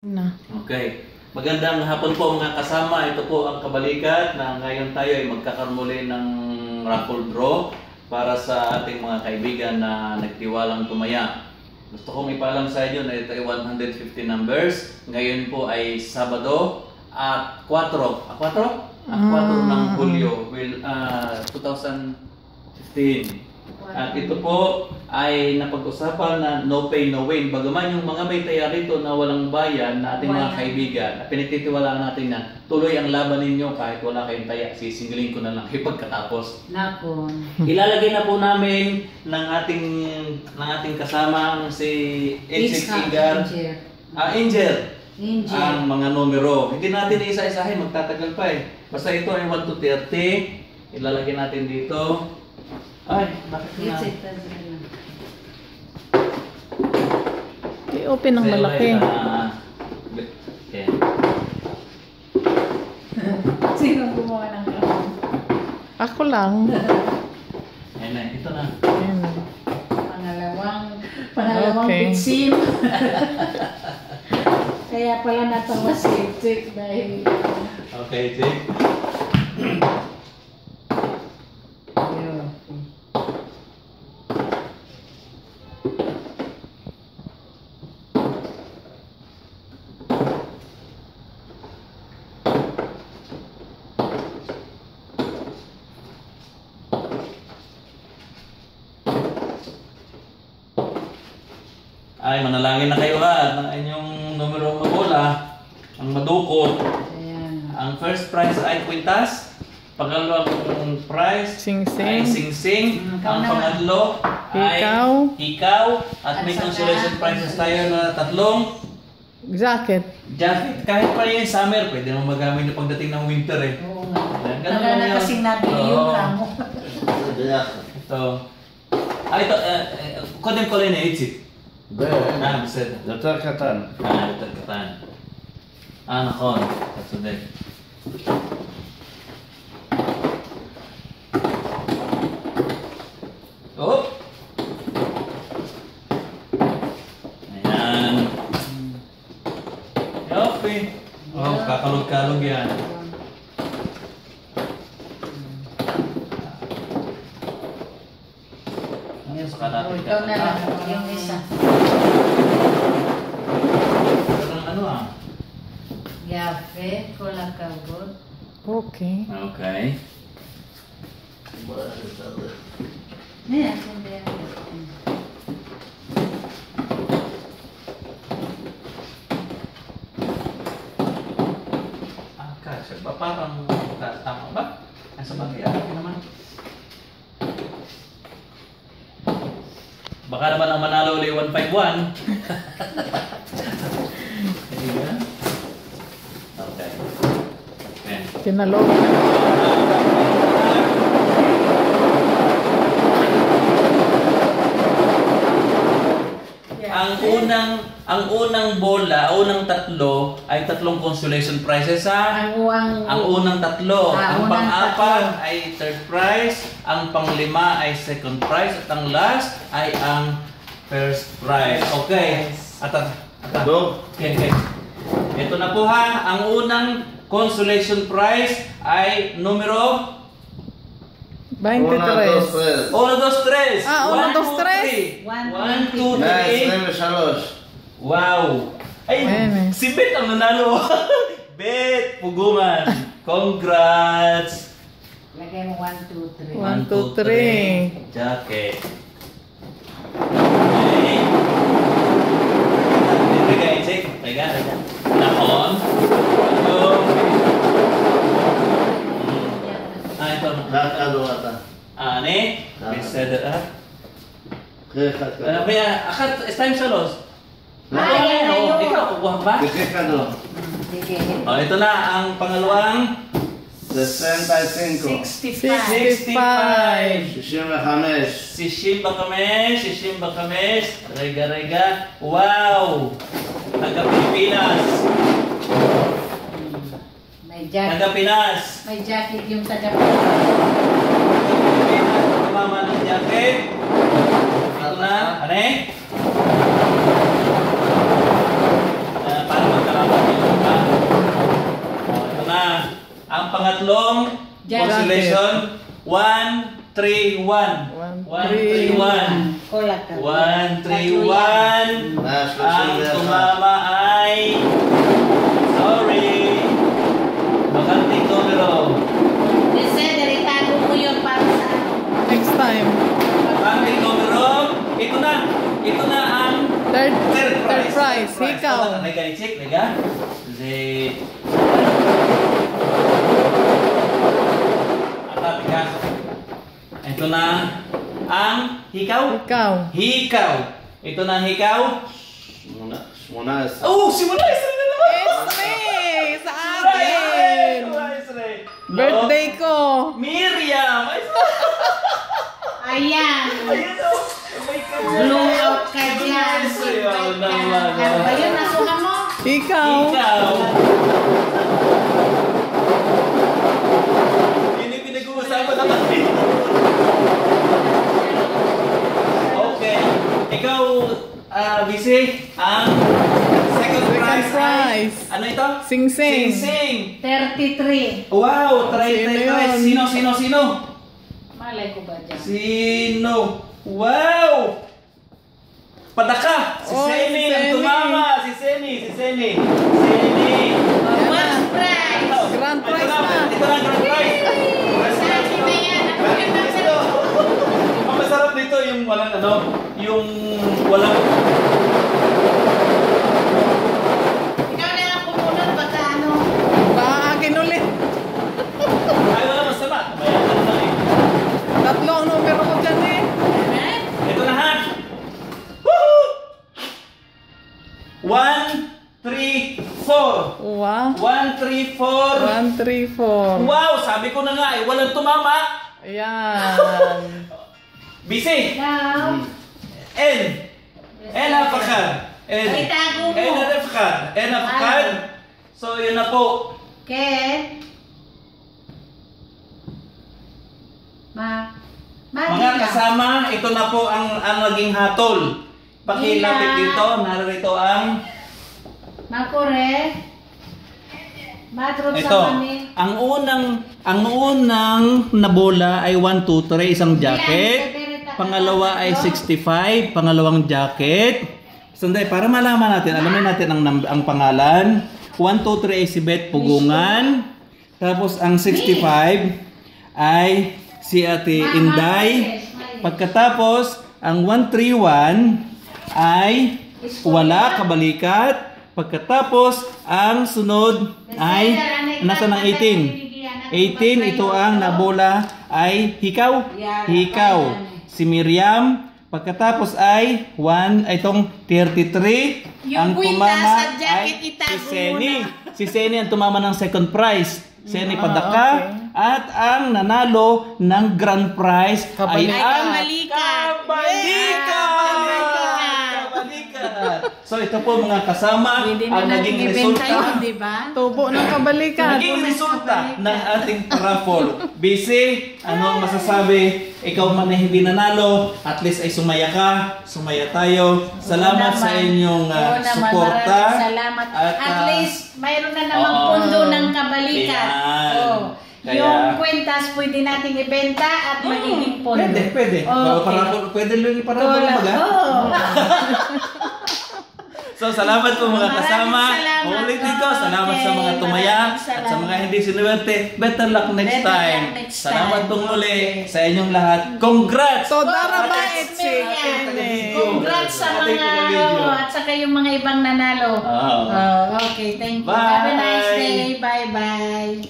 Na. Okay. Magandang hapon po mga kasama. Ito po ang kabalikat na ngayon tayo ay magkakaroon muli ng raffle draw para sa ating mga kaibigan na nagtiwalang tumaya. Gusto kong ipaalam sa inyo na ito ay 150 numbers. Ngayon po ay Sabado at 4 ng Hulyo 2015. At ito po ay napag-usapan na no pay, no win. Bagaman yung mga may taya rito na walang bayan na ating mga kaibigan, na pinagtitiwalaan natin na tuloy ang laban ninyo kahit wala kayong taya. Sisingilin ko na lang pagkatapos. Nakon. Ilalagay na po namin ng ating kasama si Angel. Angel. Ang mga numero. Hindi natin isa-isahin, magtatagal pa eh. Basta ito ay 1 to 30. Ilalagay natin dito. Ay, bakit na? I-open ng malaki. Okay. Sino gumawa ng kahon? Ako lang. Ayan na, ito na. Ayan. Pangalawang Okay. bitsim. Kaya pala natawa si Chick dahil Okay, Chick. Ay, manalangin na kayo ha ng inyong numero mabola, ang madukot. ayan. Ang first prize ay kwintas, pangalawang prize ay Sing-sing. sing-sing, ang pangatlo ay Ikaw. ikaw, at may At saka, consolation prizes tayo na tatlong Jacket. jacket. Kahit pa yung summer, pwede mo magamit na pagdating ng winter eh. Oo nga. Ganun Wala lang na yun. kasing nabili yung Oo. kamo. Ito. ito, קודם כל הנה איציק. בסדר. יותר קטן. יותר קטן. נכון, אתה צודק. Oh. Ayan. Yopi. Oh, kakalog-kalog yan. Ayan, saka natin Ikaw na lang yung isa. Ano ah? Yafe, kola kabot. Okay. Okay. Ayan, hindi yan. Kasya ba? Parang tama ba? Nasa bagay akin naman. Baka naman ang manalo ulit 151. Okay. Ayan. Pinalog. Ang unang bola, unang tatlo ay tatlong consolation prizes ha. Ang unang tatlo, ang unang pang-apat tatlo. ay third prize, ang panglima ay second prize, at ang last ay ang first prize. Okay. Okay. Ito na po ha, ang unang consolation prize ay numero 23. 1, 2, 3. 1, 2, 3. Ah, 1, 2, 3. 1, 2, 3. 123. Wow! Ay, Ayan eh. si Bet ang nanalo! Bet! Puguman! Congrats! Lagay mo 1, 2, 3. 1, 2, 3. Jacket. Okay. Bigay, check. Bigay. Nakon. Ito. Ito. Kakado ata. Ani? Beseder ah. Kakado. Kaya, akat, it's time salos. Ayan na yun. Ikaw, kukuha ba? Kakado. Sige. Oh, ito na ang pangalawang 65. 65. 65. 65. Sisimba kami. Rega. Wow! Taga Pilipinas. May jacket. Taga Pinas. May jacket yung taga Pilipinas. Mama ng jacket. Ito na. Ano eh? Paano magkakaroon? pangatlong Jacket. constellation. 1, 3, 1. 1, 3, 1. Kulat ka. 1, 3, 1. Mas Ang 31. tumama ay... Sorry. Bakanting numero. Kasi, diritago mo yun para sa ano. Next time. Bakanting numero. Ito na ang Third prize. Ikaw. Nega, i-check. Nega. Ika. Ito na ang hikaw. Ikaw. Hikaw. Ito na ang hikaw. 18. Oh, simula Israel na naman. Esme! Sa akin! Birthday ko. Miriam. Ayan. Ayan o. May Blow out ka dyan. Ayaw Ano naman. ba yun? Nasuka mo? Ikaw. Ikaw. Yun yung pinag-uusapan natin. Okay. Ikaw, Bisi, ang second prize. Ano ito? Sing-sing. Sing-sing. 33. Wow, Sino yun? Sino? Malay ko ba dyan? Sino? Wow! Padaka! Si Oh, Seni si ang Seni. tumama! Si Seni! Seni! What's prize? Grand prize na. Ito na, grand prize! Sa akin na yan. Ang magandang Ito! Ang masarap dito yung walang ano, yung walang... Ikaw na lang pumunod baka ano. Baka akin ulit. Ay, wala masama. Bayan ka na eh. Tatlo ang numero ko dyan eh. Eh? Ito na ha! Woohoo! 1, 3, 4. Wow. 1, 3, 4. 1, 3, 4. Wow! Sabi ko na nga eh, walang tumama! Ayan. Busy! Now. N. N apakad. Ay, tago mo. N apakad. N apakad. So, yun na po. Ken. Mga kasama, ito na po ang naging hatol. Pakilapit Ila. dito, narito ang... Makure. Matrot Ito, sa kami. ang unang nabola ay 1, 2, 3, isang jacket. Pangalawa ay 65, pangalawang jacket. Sandali, para malaman natin, alamin natin ang pangalan. 1, 2, 3 ay si Beth Pugungan. Tapos ang 65 ay si Ate Inday. Pagkatapos, ang 131 ay wala, kabalikat. Pagkatapos, ang sunod ay nasa ng 18. 18, ito ang nabola ay hikaw. Hikaw. Si Miriam. Pagkatapos ay 1, itong 33. Ang tumama ay si Seni. Si Seni ang tumama ng second prize. Seni Padaka. Okay. At ang nanalo ng grand prize ay Kabalikat. ang Kabalikat. Kabalikat. So ito po mga kasama ang naging resulta. di ba? Tubo ng kabalikan. Naging resulta ng ating raffle. Busy, ano ang masasabi? Ikaw man ay hindi nanalo, at least ay sumaya ka, sumaya tayo. Salamat sa inyong suporta. Salamat. At, At least, mayroon na namang pundo ng kabalikan. Ayan. Oh. Kaya- Yung kwentas pwede nating ibenta at magiging pundo. Pwede. Okay. Pwede lang iparabol mga. Oh. So, salamat po mga Maraming kasama. salamat. Ulit dito, salamat sa Okay, mga tumaya maraming at sa salamat. mga hindi sinuwerte. Better luck next Better time. luck next Salamat time. pong muli sa inyong lahat. Congrats! Toda rabait si Miriam. Kene. Congrats sa Ating mga taga-video. at saka yung mga ibang nanalo. Oo. Okay, thank you. Bye. Have a nice day. Bye-bye.